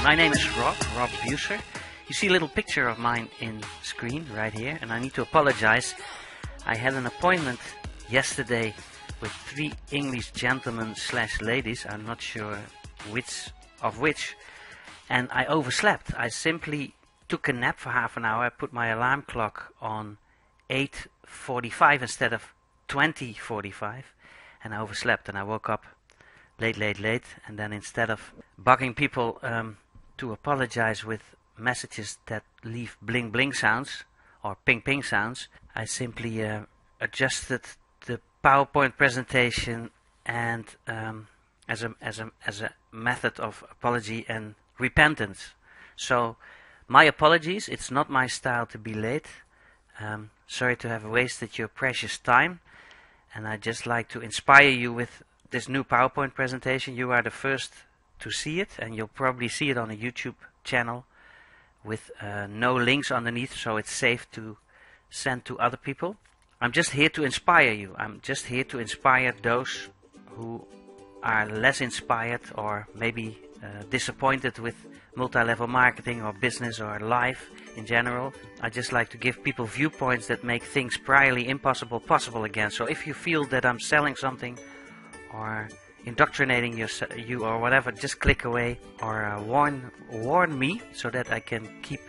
My name is Rob Buser. You see a little picture of mine in screen right here, and I need to apologize. I had an appointment yesterday with 3 English gentlemen / ladies, I'm not sure which of which, and I overslept. I simply took a nap for half an hour. I put my alarm clock on 8:45 instead of 20:45, and I overslept, and I woke up late, and then instead of bugging people to apologize with messages that leave bling bling sounds or ping ping sounds, I simply adjusted the PowerPoint presentation and as a method of apology and repentance. So my apologies, it's not my style to be late. Sorry to have wasted your precious time, and I'd just like to inspire you with this new PowerPoint presentation. You are the first to see it, and you'll probably see it on a YouTube channel with no links underneath, so it's safe to send to other people. I'm just here to inspire you. I'm just here to inspire those who are less inspired or maybe disappointed with multi-level marketing or business or life in general. I just like to give people viewpoints that make things priorly impossible possible again. So if you feel that I'm selling something or indoctrinating you or whatever, just click away or warn me so that I can keep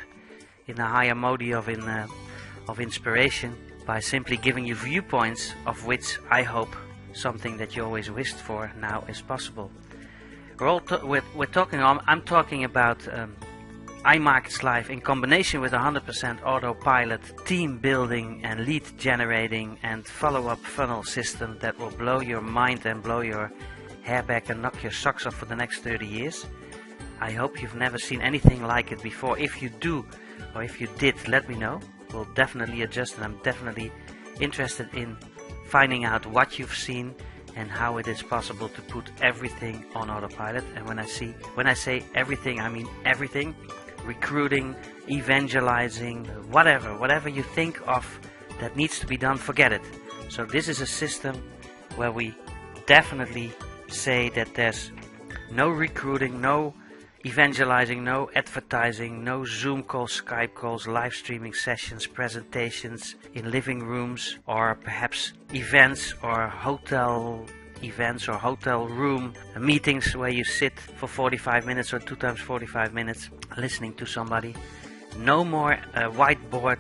in a higher mode of inspiration by simply giving you viewpoints of which I hope something that you always wished for now is possible. I'm talking about iMarketsLive in combination with 100% autopilot, team building and lead generating and follow-up funnel system that will blow your mind and blow your hair back and knock your socks off for the next 30 years. I hope you've never seen anything like it before. If you do, or if you did, let me know. We'll definitely adjust, and I'm definitely interested in finding out what you've seen and how it is possible to put everything on autopilot. And when I say everything, I mean everything. Recruiting, evangelizing, whatever you think of that needs to be done, forget it. So this is a system where we definitely say that there's no recruiting, no evangelizing, no advertising, no Zoom calls, Skype calls, live streaming sessions, presentations in living rooms, or perhaps events or hotel events or hotel room meetings where you sit for 45 minutes or 2 times 45 minutes listening to somebody. No more whiteboard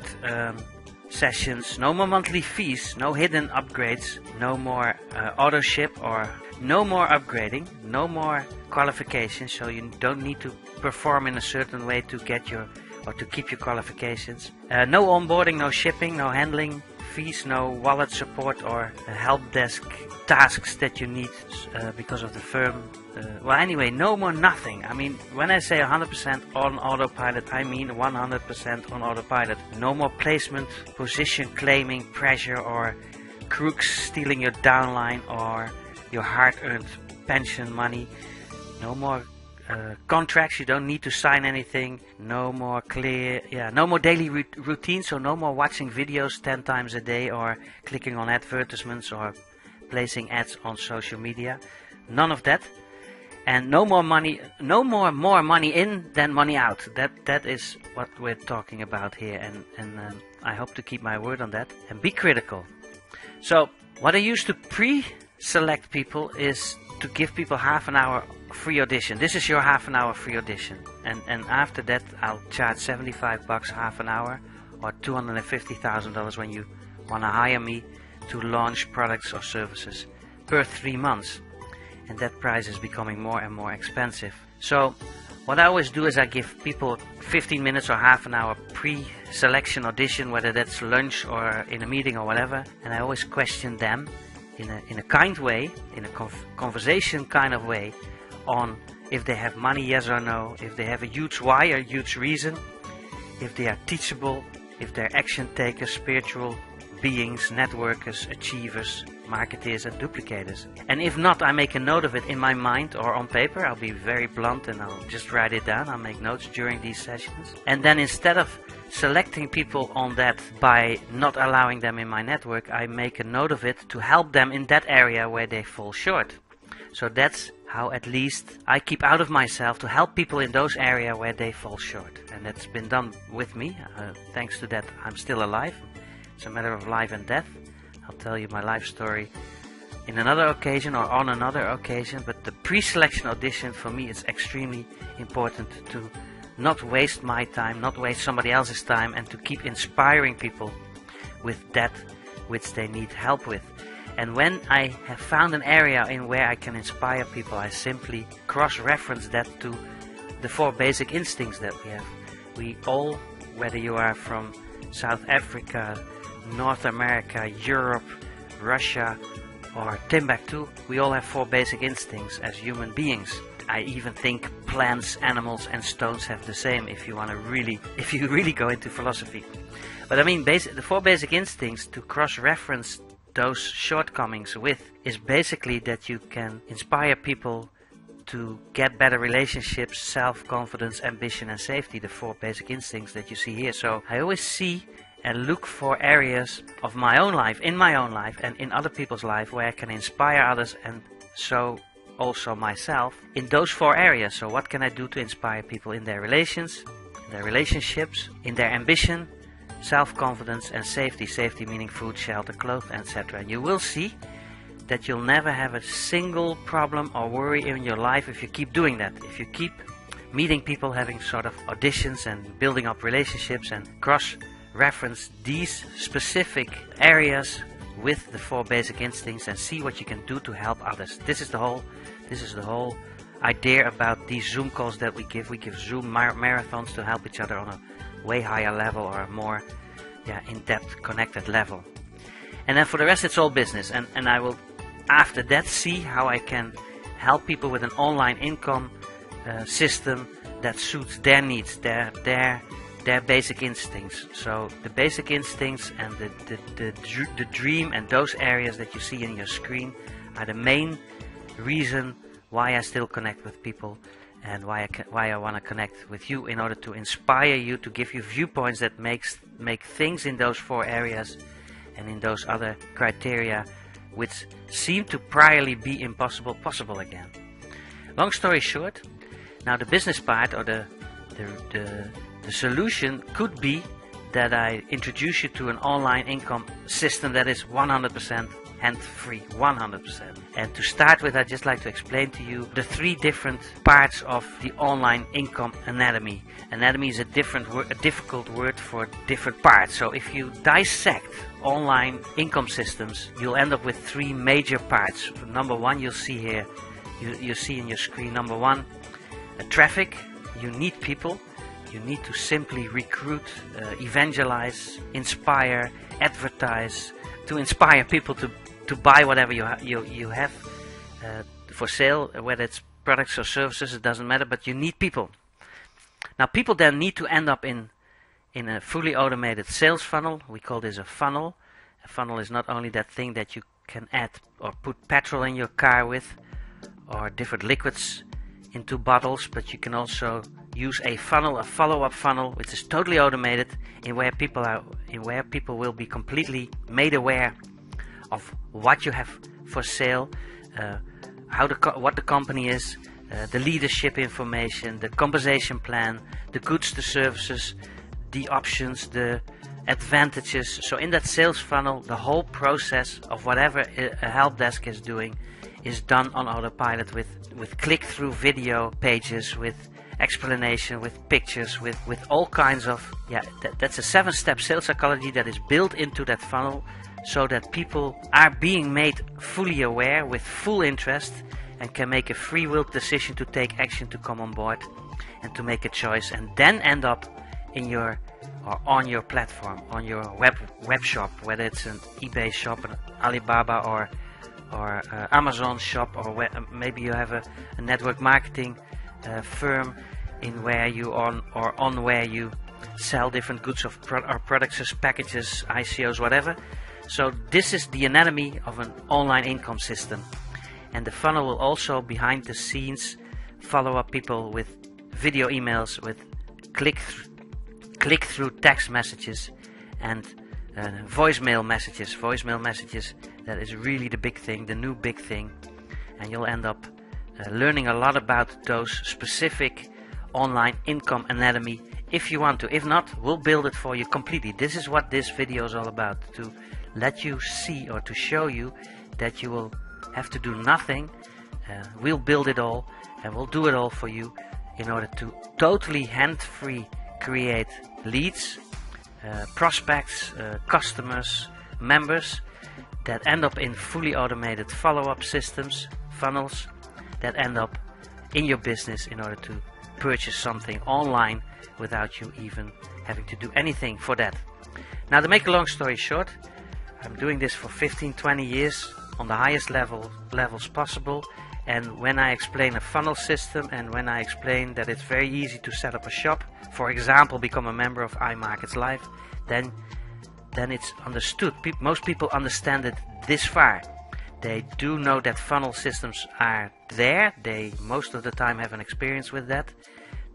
sessions, no more monthly fees, no hidden upgrades, no more auto ship, or no more upgrading, no more qualifications, so you don't need to perform in a certain way to get your or to keep your qualifications. No onboarding, no shipping, no handling fees, no wallet support or help desk tasks that you need because of the firm. Well, anyway, no more nothing. I mean, when I say 100% on autopilot, I mean 100% on autopilot. No more placement, position claiming, pressure, or crooks stealing your downline or your hard-earned pension money. No more contracts. You don't need to sign anything. No more no more daily routine. So no more watching videos 10 times a day or clicking on advertisements or placing ads on social media. None of that. And no more money, more money in than money out. That is what we're talking about here, and I hope to keep my word on that. And be critical. So what I used to pre-select people is to give people half an hour free audition. This is your half an hour free audition, and after that I'll charge $75 half an hour, or $250,000 when you want to hire me to launch products or services per 3 months. And that price is becoming more and more expensive. So what I always do is I give people 15 minutes or half an hour pre-selection audition, whether that's lunch or in a meeting or whatever, and I always question them in a kind way, in a conversation kind of way, on if they have money, yes or no, if they have a huge why or huge reason, if they are teachable, if they're action takers, spiritual beings, networkers, achievers, marketeers and duplicators. And if not, I make a note of it in my mind or on paper. I'll be very blunt and I'll just write it down. I'll make notes during these sessions. And then instead of selecting people on that by not allowing them in my network, I make a note of it to help them in that area where they fall short. So that's how at least I keep out of myself to help people in those areas where they fall short. And that's been done with me. Thanks to that, I'm still alive. It's a matter of life and death. I'll tell you my life story in another occasion or on another occasion, but the pre-selection audition for me is extremely important to not waste my time, not waste somebody else's time, and to keep inspiring people with that which they need help with. And when I have found an area in where I can inspire people, I simply cross-reference that to the 4 basic instincts that we have. We all, whether you are from South Africa, North America, Europe, Russia, or Timbuktu, we all have 4 basic instincts as human beings. I even think plants, animals and stones have the same if you really go into philosophy. But I mean, the 4 basic instincts to cross-reference those shortcomings with is basically that you can inspire people to get better relationships, self-confidence, ambition and safety, the 4 basic instincts that you see here. So I always see and look for areas of my own life, in my own life and in other people's life, where I can inspire others and so also myself in those 4 areas. So what can I do to inspire people in their relations, in their relationships, in their ambition, self-confidence and safety. Safety meaning food, shelter, clothes, etc. And you will see that you'll never have a single problem or worry in your life if you keep doing that. If you keep meeting people, having sort of auditions and building up relationships and cross-reference these specific areas with the 4 basic instincts and see what you can do to help others. This is the whole idea about these Zoom calls that we give. We give Zoom marathons to help each other on a way higher level or a more in-depth connected level. And then for the rest it's all business, and I will after that see how I can help people with an online income system that suits their needs, their basic instincts. So the basic instincts and the dream and those areas that you see in your screen are the main reason why I still connect with people and why I want to connect with you, in order to inspire you, to give you viewpoints that make things in those 4 areas and in those other criteria which seem to priorly be impossible possible again. Long story short, now the business part or the solution could be that I introduce you to an online income system that is 100% hand-free, 100%. And to start with, I'd just like to explain to you the 3 different parts of the online income anatomy. Anatomy is a difficult word for different parts. So if you dissect online income systems, you'll end up with 3 major parts. Number 1, you'll see here, you see in your screen, number 1, traffic. You need people. You need to simply recruit, evangelize, inspire, advertise, to inspire people to buy whatever you have for sale, whether it's products or services, it doesn't matter, but you need people. Now people then need to end up in a fully automated sales funnel. We call this a funnel. A funnel is not only that thing that you can add or put petrol in your car with, or different liquids into bottles, but you can also use a funnel, a follow-up funnel, which is totally automated, in where people will be completely made aware of what you have for sale, what the company is, the leadership information, the compensation plan, the goods, the services, the options, the advantages. So in that sales funnel, the whole process of whatever a help desk is doing is done on autopilot with click-through video pages, with explanation, with pictures, with all kinds of, that's a 7-step sales psychology that is built into that funnel, so that people are being made fully aware with full interest and can make a free will decision to take action, to come on board and to make a choice, and then end up in your or on your platform, on your web shop, whether it's an eBay shop, an Alibaba or Amazon shop, or maybe you have a network marketing firm in where you where you sell different goods or products, packages, ICOs, whatever. So this is the anatomy of an online income system, and the funnel will also behind the scenes follow up people with video emails, with click-through text messages and voicemail messages. That is really the big thing, the new big thing, and you'll end up learning a lot about those specific online income anatomy if you want to. If not, we'll build it for you completely. This is what this video is all about, to let you see or to show you that you will have to do nothing. We'll build it all and we'll do it all for you in order to totally hand-free create leads, prospects, customers, members that end up in fully automated follow-up systems, funnels that end up in your business in order to purchase something online without you even having to do anything for that. Now, to make a long story short, I'm doing this for 15-20 years on the highest levels possible, and when I explain a funnel system and when I explain that it's very easy to set up a shop, for example become a member of iMarketsLive, then it's understood. Most people understand it this far. They do know that funnel systems are there. They most of the time have an experience with that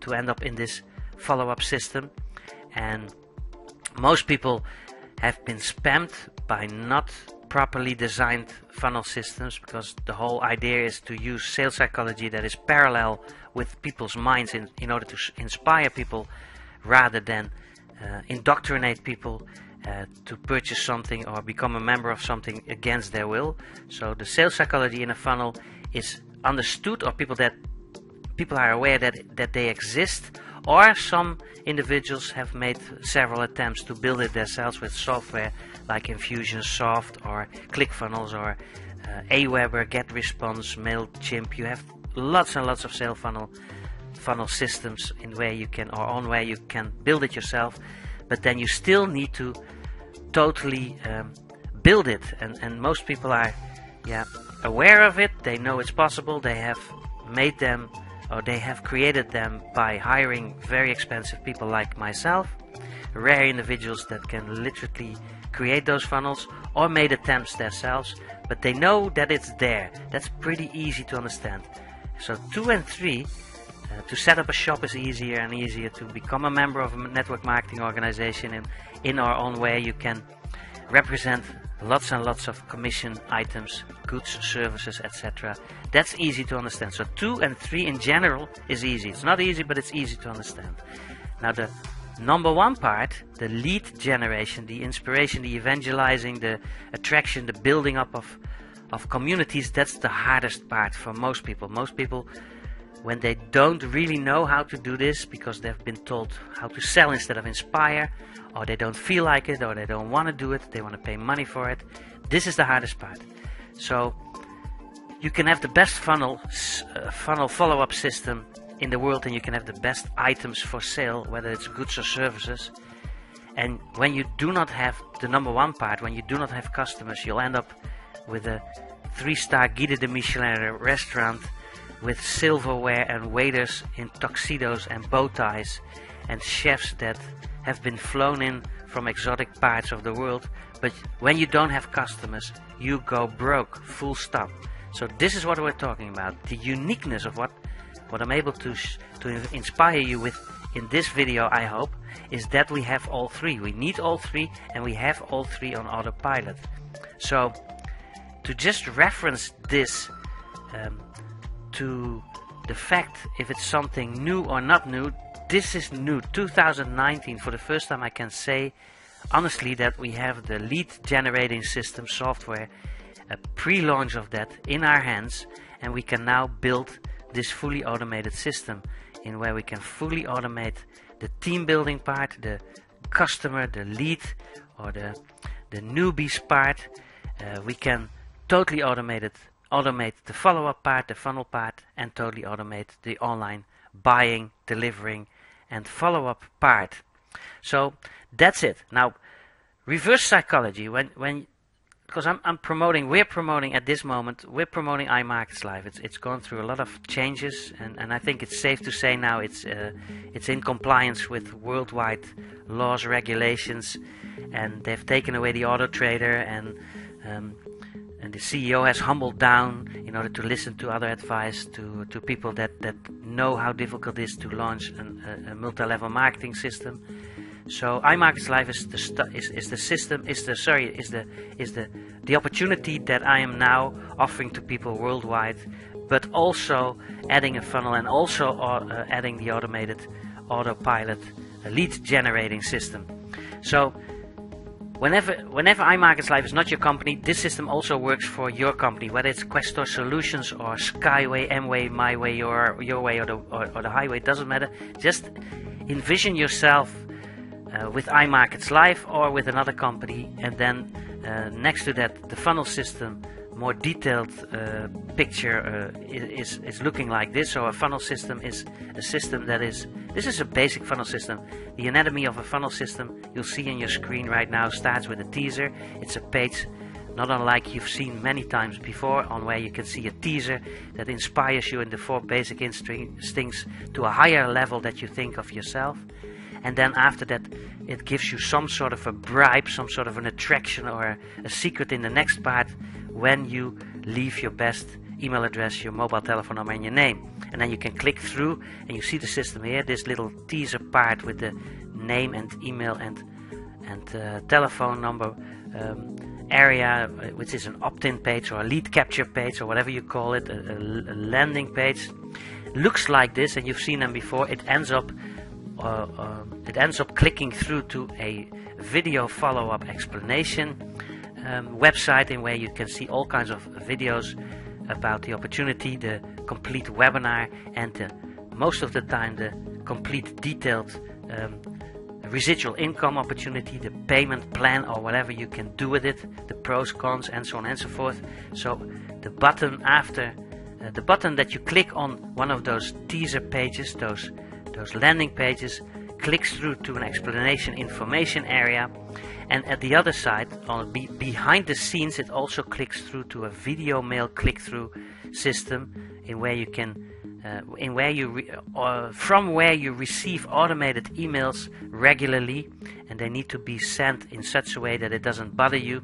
to end up in this follow-up system, and most people have been spammed by not properly designed funnel systems, because the whole idea is to use sales psychology that is parallel with people's minds in order to inspire people rather than indoctrinate people to purchase something or become a member of something against their will. So the sales psychology in a funnel is understood, or people are aware that they exist, or some individuals have made several attempts to build it themselves with software like Infusionsoft or ClickFunnels or Aweber, GetResponse, MailChimp. You have lots and lots of sales funnel systems where you can build it yourself, but then you still need to totally build it, and most people are aware of it. They know it's possible. They have made them, or they have created them by hiring very expensive people like myself, rare individuals that can literally create those funnels, or made attempts themselves, but they know that it's there. That's pretty easy to understand. So 2 and 3, to set up a shop is easier and easier. To become a member of a network marketing organization, and in our own way you can represent lots and lots of commission items, goods, services, etc. That's easy to understand. So 2 and 3 in general is easy. It's not easy, but it's easy to understand. Now the number 1 part, the lead generation, the inspiration, the evangelizing, the attraction, the building up of communities, that's the hardest part for most people. Most people, when they don't really know how to do this because they've been told how to sell instead of inspire, or they don't feel like it, or they don't want to do it, they want to pay money for it, this is the hardest part. So you can have the best funnel follow-up system in the world, and you can have the best items for sale, whether it's goods or services, and when you do not have the number 1 part, when you do not have customers, you'll end up with a 3-star Guide de Michelin restaurant with silverware and waiters in tuxedos and bow ties, and chefs that have been flown in from exotic parts of the world. But when you don't have customers, you go broke, full stop. So this is what we're talking about. The uniqueness of what I'm able to inspire you with in this video, I hope, is that we have all 3. We need all 3, and we have all 3 on autopilot. So to just reference this to the fact if it's something new or not new, this is new. 2019, for the first time I can say honestly that we have the lead generating system software, a pre-launch of that in our hands, and we can now build this fully automated system in where we can fully automate the team building part, the customer, the lead, or the newbies part. We can totally automate the follow-up part, the funnel part, and totally automate the online buying, delivering, and follow-up part. So that's it. Now, reverse psychology, because we're promoting at this moment, we're promoting iMarketsLive. It's gone through a lot of changes, and I think it's safe to say now it's in compliance with worldwide laws, regulations, and they've taken away the auto trader, and the CEO has humbled down in order to listen to other advice to people that know how difficult it is to launch a multi-level marketing system. So iMarketsLive is the opportunity that I am now offering to people worldwide but also adding a funnel and also adding the automated autopilot lead generating system. So whenever iMarketsLive is not your company, this system also works for your company, whether it's Questor Solutions or Skyway, Mway, My Way, or Your Way, or the Highway. It doesn't matter. Just envision yourself with iMarketsLive or with another company, and then next to that the funnel system, more detailed picture is looking like this. So a funnel system is a system that is, this is a basic funnel system. The anatomy of a funnel system you'll see on your screen right now starts with a teaser. It's a page not unlike you've seen many times before, on where you can see a teaser that inspires you in the 4 basic instincts to a higher level that you think of yourself. And then after that it gives you some sort of a bribe, some sort of an attraction or a secret in the next part when you leave your best email address, your mobile telephone number and your name. And then you can click through and you see the system here, this little teaser part with the name and email and telephone number area, which is an opt-in page or a lead capture page or whatever you call it, a landing page. Looks like this, and you've seen them before. It ends up clicking through to a video follow-up explanation website, in where you can see all kinds of videos about the opportunity, the complete webinar, and most of the time the complete detailed residual income opportunity, the payment plan or whatever you can do with it, the pros, cons, and so on and so forth. So the button after the button that you click on one of those teaser pages, those landing pages, clicks through to an explanation information area, and at the other side, behind the scenes, it also clicks through to a video mail click-through system, in where you can from where you receive automated emails regularly, and they need to be sent in such a way that it doesn't bother you,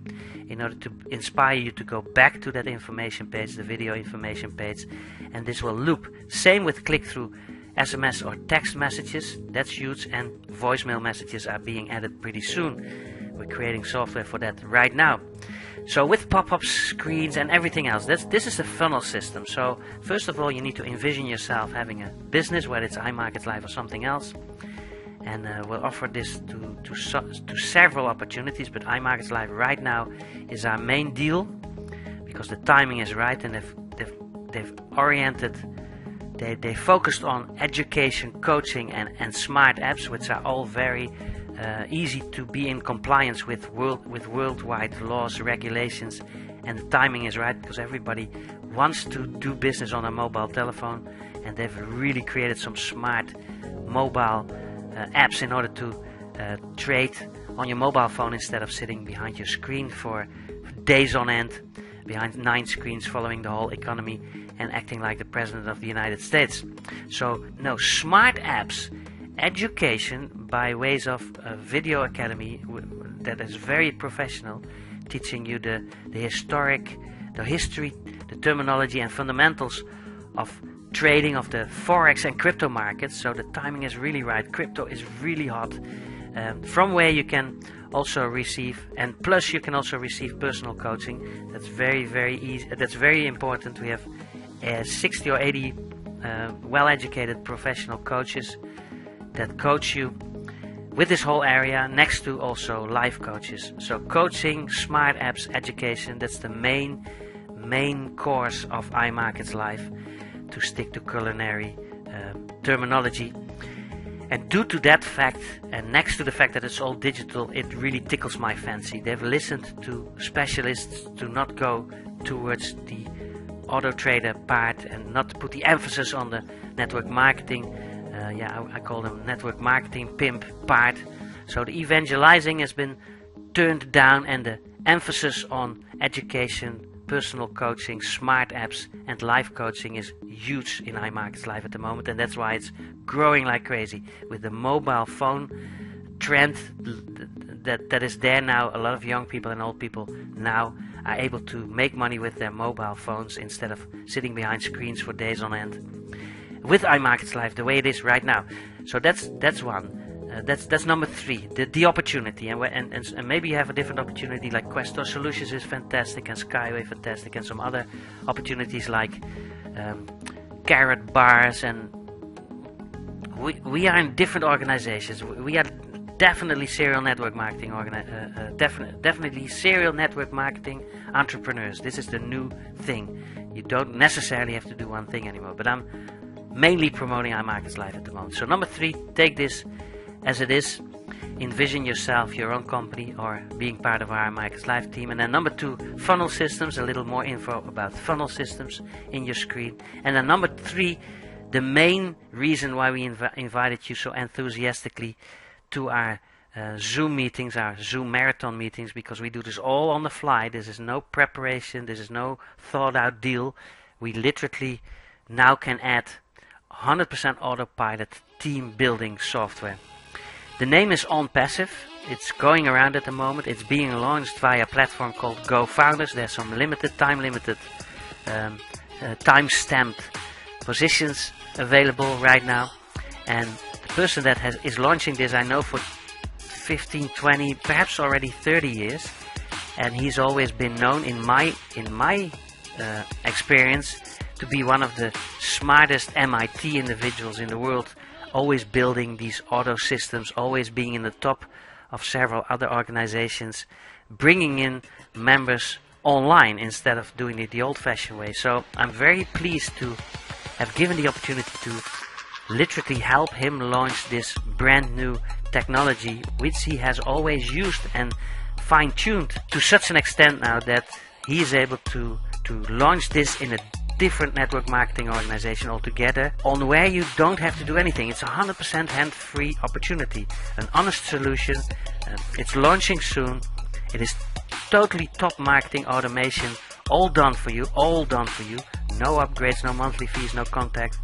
in order to inspire you to go back to that information page, the video information page, and this will loop. Same with click-through SMS or text messages, that's huge, and voicemail messages are being added pretty soon. We're creating software for that right now. So with pop-up screens and everything else, this is a funnel system. So first of all, you need to envision yourself having a business, whether it's iMarketsLive or something else, and we'll offer this to several opportunities, but iMarketsLive right now is our main deal because the timing is right, and they've oriented. They focused on education, coaching, and smart apps, which are all very easy to be in compliance with worldwide laws, regulations, and the timing is right because everybody wants to do business on a mobile telephone, and they've really created some smart mobile apps in order to trade on your mobile phone instead of sitting behind your screen for days on end, behind 9 screens, following the whole economy and acting like the President of the United States. So no, smart apps, education by ways of a video academy that is very professional, teaching you the history, the terminology and fundamentals of trading of the forex and crypto markets. So the timing is really right. Crypto is really hot, from where you can also receive, and plus you can also receive personal coaching. That's very easy. That's very important. We have 60 or 80 well-educated professional coaches that coach you with this whole area, next to also life coaches. So coaching, smart apps, education, that's the main course of iMarketsLive, to stick to culinary terminology. And due to that fact, and next to the fact that it's all digital, it really tickles my fancy. They've listened to specialists to not go towards the auto trader part and not put the emphasis on the network marketing, I call them network marketing pimp part. So the evangelizing has been turned down, and the emphasis on education, personal coaching, smart apps, and life coaching is huge in iMarketsLive at the moment, and that's why it's growing like crazy. With the mobile phone trend that is there now, a lot of young people and old people now are able to make money with their mobile phones instead of sitting behind screens for days on end with iMarketsLive the way it is right now. So that's one. That's number 3, the opportunity, and maybe you have a different opportunity, like Questor Solutions is fantastic, and Skyway fantastic, and some other opportunities like carrot bars, and we are in different organizations. We are definitely serial network marketing definitely serial network marketing entrepreneurs. This is the new thing. You don't necessarily have to do one thing anymore, but I'm mainly promoting iMarketsLive at the moment. So number 3, take this as it is. Envision yourself, your own company, or being part of our iMarketsLive team. And then number 2, funnel systems. A little more info about funnel systems in your screen. And then number 3, the main reason why we invited you so enthusiastically to our Zoom meetings, our Zoom marathon meetings, because we do this all on the fly. This is no preparation, this is no thought out deal. We literally now can add 100% autopilot team building software. The name is ONPASSIVE. It's going around at the moment. It's being launched via a platform called GoFounders. There's some time-stamped positions available right now. And the person that is launching this, I know for 15, 20, perhaps already 30 years. And he's always been known in my experience to be one of the smartest MIT individuals in the world, always building these auto systems, always being in the top of several other organizations, bringing in members online instead of doing it the old-fashioned way. So I'm very pleased to have given the opportunity to literally help him launch this brand new technology, which he has always used and fine-tuned to such an extent now that he is able to launch this in a different network marketing organization altogether, on where you don't have to do anything. It's a 100% hand-free opportunity, an honest solution. It's launching soon. It is totally top marketing automation, all done for you, No upgrades, no monthly fees, no contracts,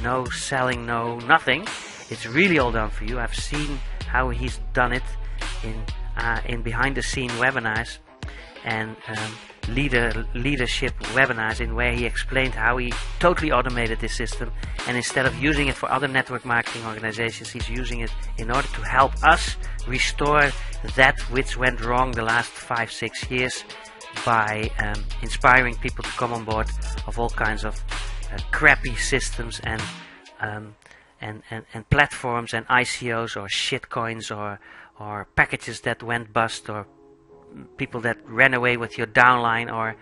no selling, no nothing. It's really all done for you. I've seen how he's done it in behind-the-scene webinars and leadership webinars, in where he explained how he totally automated this system, and instead of using it for other network marketing organizations, he's using it in order to help us restore that which went wrong the last 5-6 years by inspiring people to come on board of all kinds of crappy systems and platforms and ICOs or shitcoins or packages that went bust, or people that ran away with your downline, or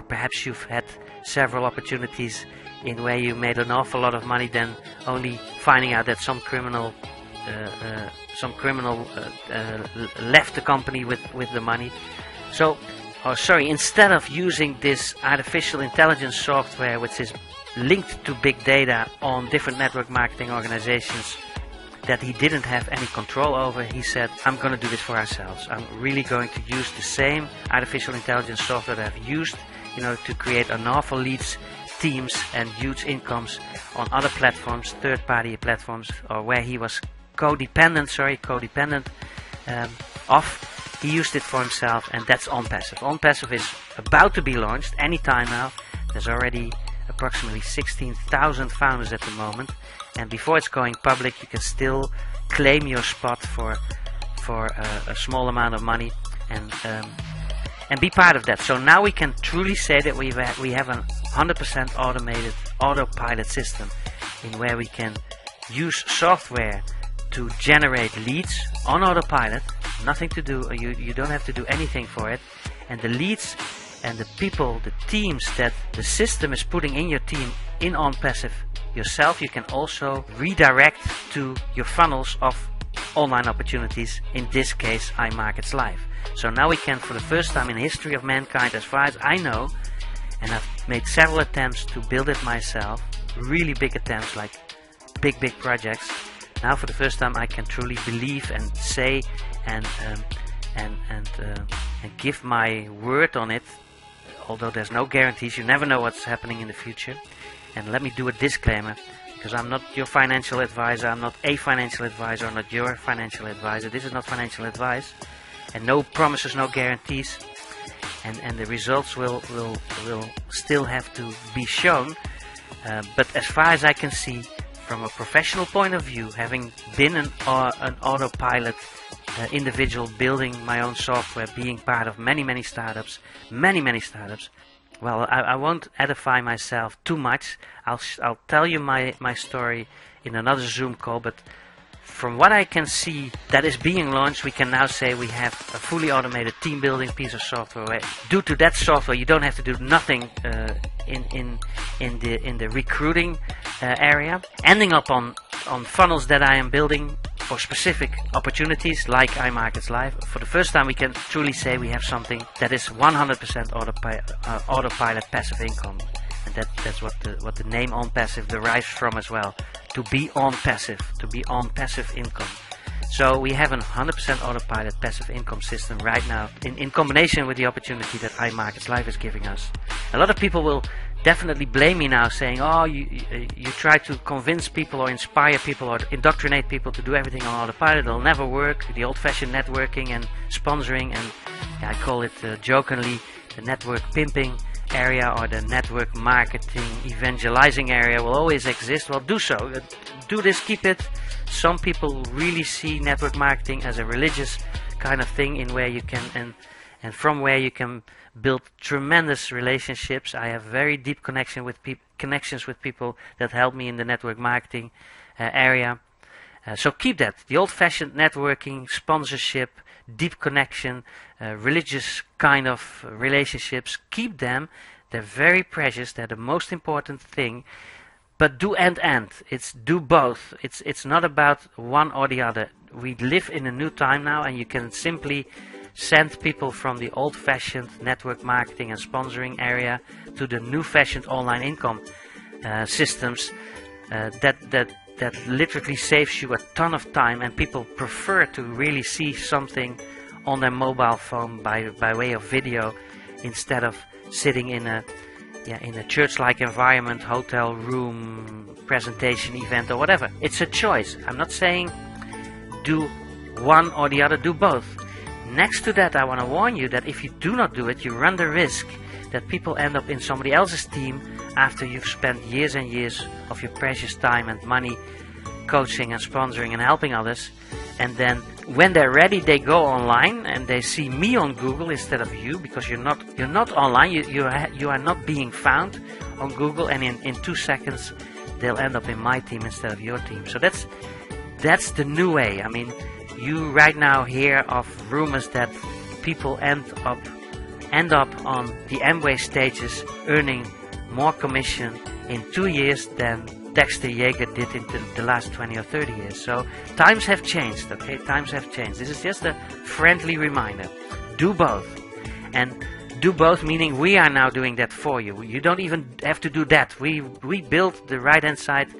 perhaps you've had several opportunities in where you made an awful lot of money, then only finding out that some criminal left the company with the money. So, instead of using this artificial intelligence software, which is linked to big data on different network marketing organizations that he didn't have any control over, he said, I'm going to do this for ourselves. I'm really going to use the same artificial intelligence software that I've used in order to create an awful leads, teams and huge incomes on other platforms, third-party platforms, or where he was codependent of. He used it for himself, and that's ONPASSIVE. ONPASSIVE is about to be launched anytime now. There's already approximately 16,000 founders at the moment, and before it's going public, you can still claim your spot for a small amount of money and be part of that. So now we can truly say that we have a 100% automated autopilot system, in where we can use software to generate leads on autopilot. Nothing to do, you don't have to do anything for it, and the leads and the people, the teams that the system is putting in your team in ONPASSIVE yourself, you can also redirect to your funnels of online opportunities, in this case iMarketsLive. So now we can, for the first time in the history of mankind, as far as I know, and I've made several attempts to build it myself, really big attempts, like big projects. Now for the first time I can truly believe and say and give my word on it, although there's no guarantees. You never know what's happening in the future. And let me do a disclaimer, because I'm not your financial advisor, I'm not a financial advisor, I'm not your financial advisor. This is not financial advice, and no promises, no guarantees, and the results will still have to be shown. But as far as I can see, from a professional point of view, having been an autopilot individual, building my own software, being part of many startups, well, I won't edify myself too much. I'll tell you my story in another Zoom call, but from what I can see that is being launched, we can now say we have a fully automated team building piece of software. Due to that software, you don't have to do nothing in the recruiting area. Ending up on funnels that I am building for specific opportunities like iMarketsLive. For the first time, we can truly say we have something that is 100% autopilot passive income, and that's what the name OnPassive derives from as well. To be on passive income. So we have a 100% autopilot passive income system right now in combination with the opportunity that iMarketsLive is giving us. A lot of people will definitely blame me now, saying, oh, you try to convince people or inspire people or indoctrinate people to do everything on autopilot. It'll never work. The old-fashioned networking and sponsoring, and I call it jokingly the network pimping area or the network marketing evangelizing area will always exist. Well, do so. Do this, keep it. Some people really see network marketing as a religious kind of thing in where you can and from where you can build tremendous relationships. I have very deep connections with people that help me in the network marketing area. So keep that. The old-fashioned networking, sponsorship, deep connection, religious kind of relationships, keep them. They're very precious. They're the most important thing. But do and. It's do both. It's not about one or the other. We live in a new time now, and you can simply send people from the old-fashioned network marketing and sponsoring area to the new-fashioned online income systems that literally saves you a ton of time, and people prefer to really see something on their mobile phone by way of video instead of sitting in a church-like environment, hotel room, presentation event or whatever. It's a choice. I'm not saying do one or the other, do both. Next to that, I want to warn you that if you do not do it, you run the risk that people end up in somebody else's team after you've spent years and years of your precious time and money coaching and sponsoring and helping others, and then when they're ready they go online and they see me on Google instead of you, because you're not online, you are not being found on Google, and in 2 seconds they'll end up in my team instead of your team. So that's the new way. I mean, you right now hear of rumors that people end up on the Amway stages earning more commission in 2 years than Dexter Yeager did in the last 20 or 30 years. So times have changed, okay? Times have changed. This is just a friendly reminder. Do both. And do both meaning we are now doing that for you. You don't even have to do that. We built the right-hand side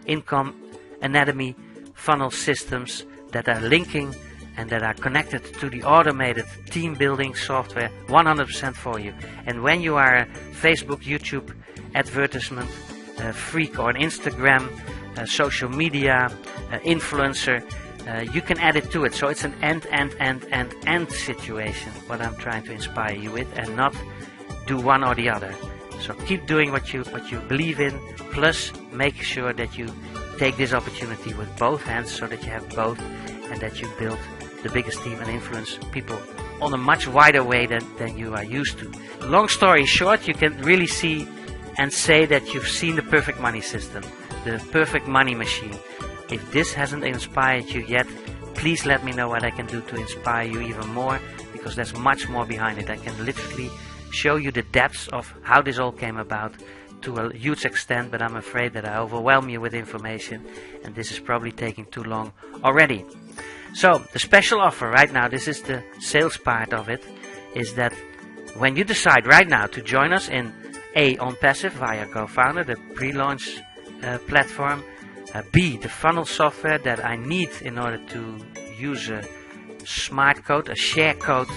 income anatomy funnel systems that are linking and that are connected to the automated team building software 100% for you. And when you are a Facebook, YouTube advertisement freak or an Instagram social media influencer, you can add it to it. So it's an end situation, what I'm trying to inspire you with, and not do one or the other. So keep doing what you believe in, plus make sure that you take this opportunity with both hands so that you have both, and that you build the biggest team and influence people on a much wider way than you are used to. Long story short, you can really see and say that you've seen the perfect money system, the perfect money machine. If this hasn't inspired you yet, please let me know what I can do to inspire you even more, because there's much more behind it. I can literally show you the depths of how this all came about to a huge extent, but I'm afraid that I overwhelm you with information, and this is probably taking too long already. So the special offer right now, this is the sales part of it, is that when you decide right now to join us in A, OnPassive via GoFounder, the pre-launch platform, B, the funnel software that I need in order to use a smart code, a share code,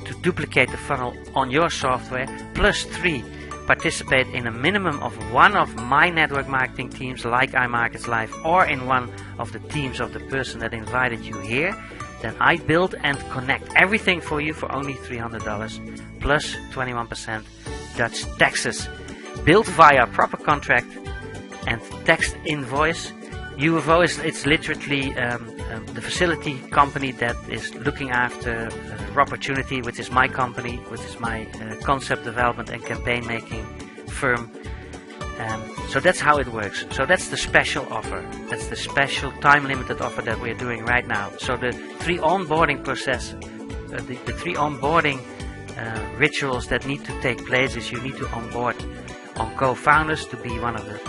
to duplicate the funnel on your software, plus 3, participate in a minimum of one of my network marketing teams like iMarketsLive, or in one of the teams of the person that invited you here, then I build and connect everything for you for only $300 plus 21% Dutch taxes. Built via proper contract and text invoice. UFO it's literally the facility company that is looking after ROBPORTUNITY, which is my company, which is my concept development and campaign making firm. So that's how it works. So that's the special offer. That's the special time limited offer that we're doing right now. So the three onboarding process, the three onboarding rituals that need to take place is you need to onboard on co-founders to be one of the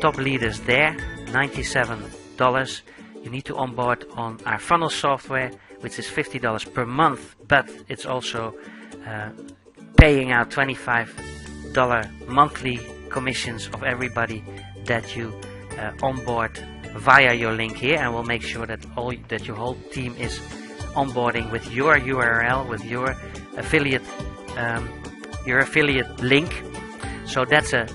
top leaders there, $97. You need to onboard on our funnel software, which is $50 per month, but it's also paying out $25 monthly commissions of everybody that you onboard via your link here, and we'll make sure that your whole team is onboarding with your URL, with your affiliate link. So that's a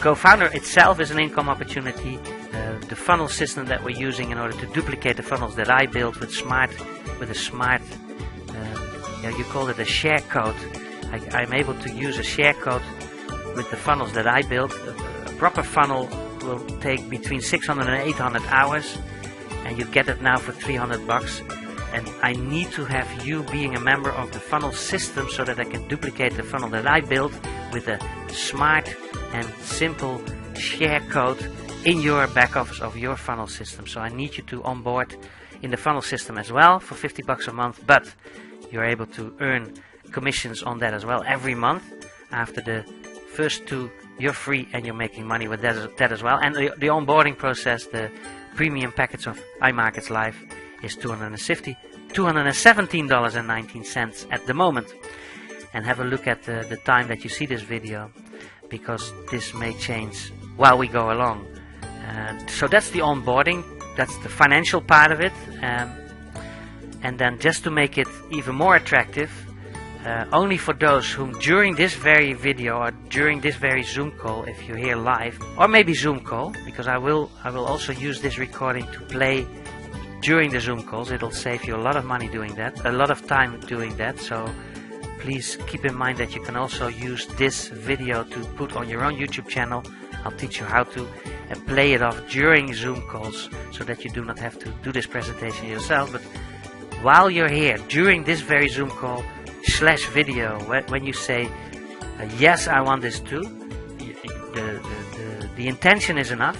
co-founder itself is an income opportunity. The funnel system that we're using in order to duplicate the funnels that I built with a smart, you call it a share code. I'm able to use a share code with the funnels that I built. A proper funnel will take between 600 and 800 hours, and you get it now for $300. And I need to have you being a member of the funnel system so that I can duplicate the funnel that I built with a smart and simple share code in your back office of your funnel system. So I need you to onboard in the funnel system as well for $50 a month, but you're able to earn commissions on that as well every month. After the first two, you're free and you're making money with that as well. And the onboarding process, the premium package of iMarketsLive, is $217.19 at the moment. And have a look at the time that you see this video, because this may change while we go along. So that's the onboarding, that's the financial part of it. And then just to make it even more attractive, only for those whom during this very video or during this very Zoom call, if you're here live, or maybe Zoom call, because I will also use this recording to play during the Zoom calls. It'll save you a lot of money doing that, a lot of time doing that. So please keep in mind that you can also use this video to put on your own YouTube channel. I'll teach you how to play it off during Zoom calls so that you do not have to do this presentation yourself. But while you're here during this very Zoom call / video, when you say yes, I want this too, the intention is enough,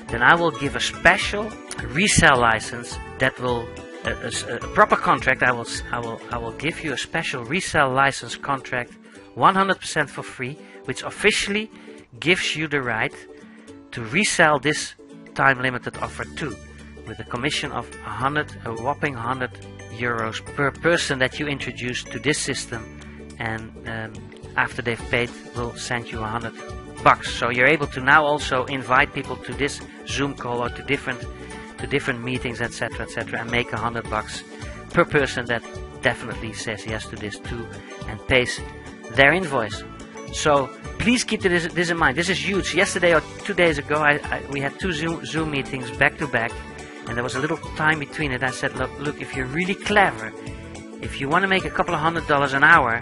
then I will give a special resale license that will a proper contract. I will give you a special resale license contract 100% for free, which officially gives you the right to resell this time limited offer too, with a commission of a whopping 100 euros per person that you introduce to this system, and after they've paid, we'll send you $100. So you're able to now also invite people to this Zoom call or to different meetings, etc., and make $100 per person that definitely says yes to this too and pays their invoice. So please keep this in mind. This is huge. Yesterday or 2 days ago, we had two Zoom meetings back to back, and there was a little time between it. I said, look, if you're really clever, if you want to make a couple of $100 an hour,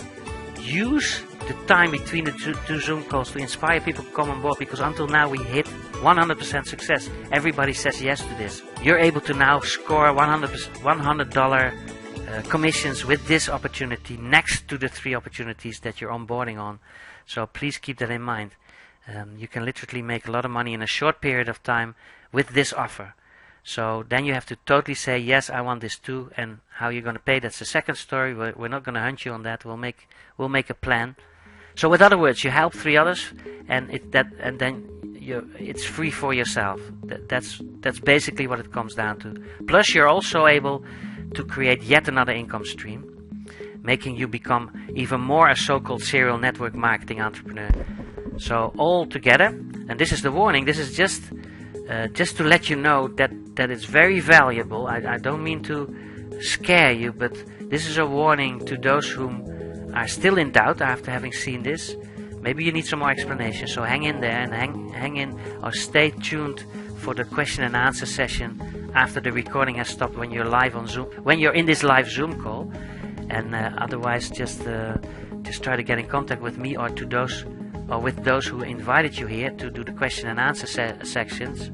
use the time between the two Zoom calls to inspire people to come on board, because until now we hit 100% success. Everybody says yes to this. You're able to now score $100 commissions with this opportunity next to the 3 opportunities that you're onboarding on. So please keep that in mind. You can literally make a lot of money in a short period of time with this offer. So then you have to totally say, yes, I want this too, and how you're going to pay, that's the second story. We're not going to hunt you on that. We'll make a plan. So with other words, you help 3 others, and then it's free for yourself. That's basically what it comes down to. Plus, you're also able to create yet another income stream, making you become even more a so-called serial network marketing entrepreneur. So all together, and this is the warning. This is just to let you know that it's very valuable. I don't mean to scare you, but this is a warning to those whom are still in doubt after having seen this. Maybe you need some more explanation, so hang in there and hang in, or stay tuned for the question and answer session after the recording has stopped, when you're live on Zoom, when you're in this live Zoom call. And otherwise, just try to get in contact with me or with those who invited you here to do the question and answer sessions.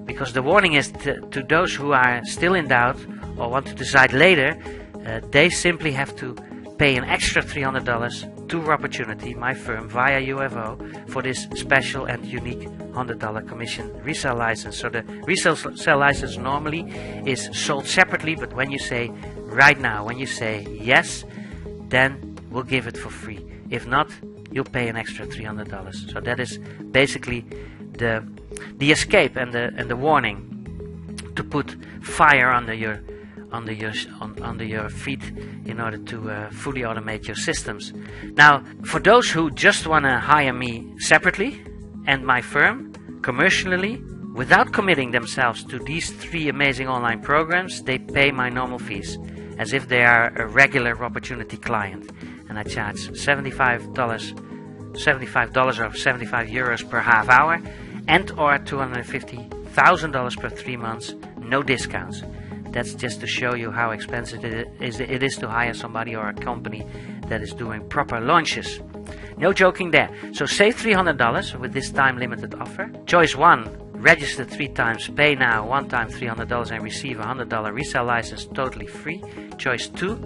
because the warning is to those who are still in doubt or want to decide later, they simply have to pay an extra $300 to ROBPORTUNITY, my firm, via UFO for this special and unique $100 commission resale license. So the resale license normally is sold separately, but when you say right now, when you say yes, then we'll give it for free. If not, you'll pay an extra $300. So that is basically the escape and the warning to put fire under your feet in order to fully automate your systems. Now, for those who just want to hire me separately and my firm commercially without committing themselves to these 3 amazing online programs, they pay my normal fees as if they are a regular ROBPORTUNITY client, and I charge $75 or 75 euros per half hour, and or $250,000 per 3 months, no discounts. That's just to show you how expensive it is to hire somebody or a company that is doing proper launches. No joking there. So save $300 with this time limited offer. Choice 1, register 3 times, pay now 1 time $300 and receive a $100 resale license totally free. Choice 2,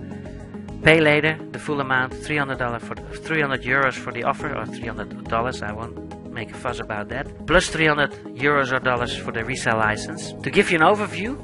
pay later the full amount, $300 for 300 euros for the offer, or $300. I won't make a fuss about that. Plus 300 euros or dollars for the resale license. To give you an overview,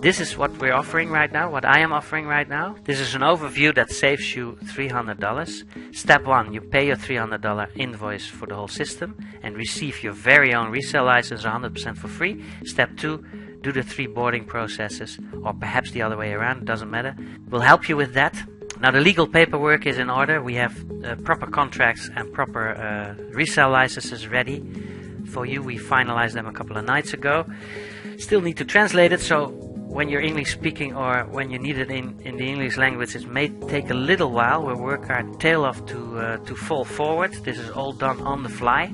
this is what we're offering right now, what I am offering right now. This is an overview that saves you $300. Step 1, you pay your $300 invoice for the whole system and receive your very own resale license 100% for free. Step 2, do the 3 boarding processes, or perhaps the other way around, it doesn't matter. We'll help you with that. Now the legal paperwork is in order. We have proper contracts and proper resale licenses ready for you. We finalized them a couple of nights ago. Still need to translate it, so when you're English speaking or when you need it in the English language, it may take a little while. We'll work our tail off to fall forward. This is all done on the fly.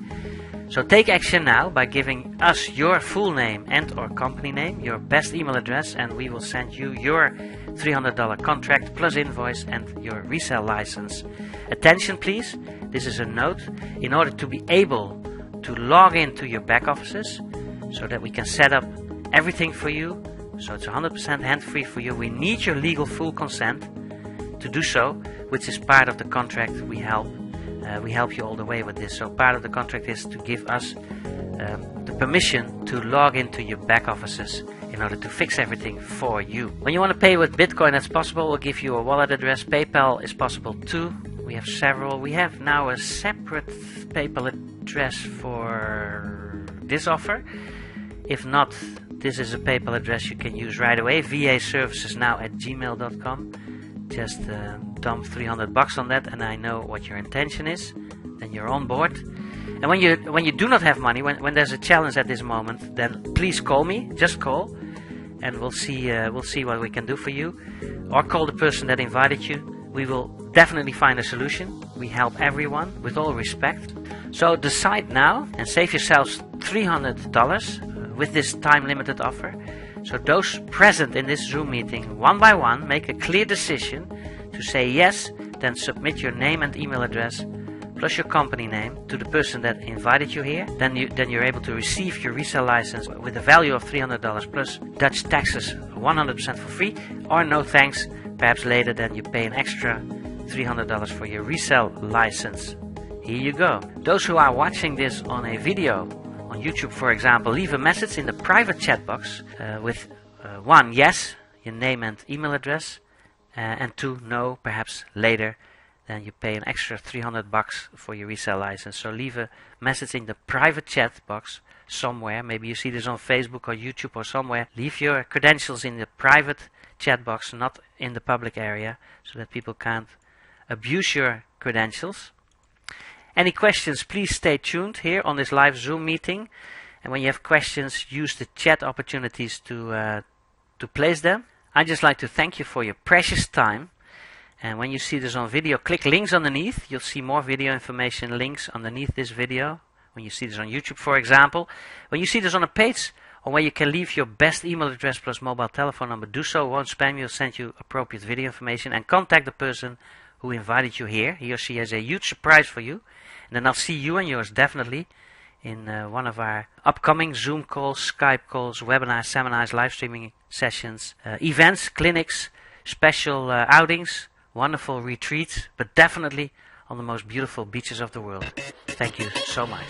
So take action now by giving us your full name and or company name, your best email address, and we will send you your $300 contract plus invoice and your resale license. Attention please, this is a note. In order to be able to log into your back offices so that we can set up everything for you, so it's 100% hand-free for you, we need your legal full consent to do so, which is part of the contract. We help you all the way with this. So part of the contract is to give us the permission to log into your back offices in order to fix everything for you. When you want to pay with Bitcoin, that's possible. We'll give you a wallet address. PayPal is possible too. We have several. We have now a separate PayPal address for this offer. If not, this is a PayPal address you can use right away. vaservicesnow@gmail.com. Just dump $300 on that, and I know what your intention is. Then you're on board. And when you do not have money, when there's a challenge at this moment, then please call me. Just call, and we'll see what we can do for you. Or call the person that invited you. We will definitely find a solution. We help everyone with all respect. So decide now and save yourselves $300 with this time limited offer. So those present in this Zoom meeting, one by one, make a clear decision to say yes, then submit your name and email address plus your company name to the person that invited you here. Then you're able to receive your resale license with a value of $300 plus Dutch taxes 100% for free, or no thanks, perhaps later then you pay an extra $300 for your resale license. Here you go. Those who are watching this on a video on YouTube, for example, leave a message in the private chat box with 1, yes, your name and email address, and 2, no, perhaps later, then you pay an extra $300 for your resale license. So leave a message in the private chat box somewhere. Maybe you see this on Facebook or YouTube or somewhere. Leave your credentials in the private chat box, not in the public area, so that people can't abuse your credentials. Any questions, please stay tuned here on this live Zoom meeting. And when you have questions, use the chat opportunities to place them. I'd just like to thank you for your precious time. And when you see this on video, click links underneath. You'll see more video information links underneath this video. When you see this on YouTube, for example. When you see this on a page on where you can leave your best email address plus mobile telephone number, do so. Won't spam you. Will send you appropriate video information. And contact the person who invited you here. He or she has a huge surprise for you. And then I'll see you and yours definitely in one of our upcoming Zoom calls, Skype calls, webinars, seminars, live streaming sessions, events, clinics, special outings, wonderful retreats, but definitely on the most beautiful beaches of the world. Thank you so much.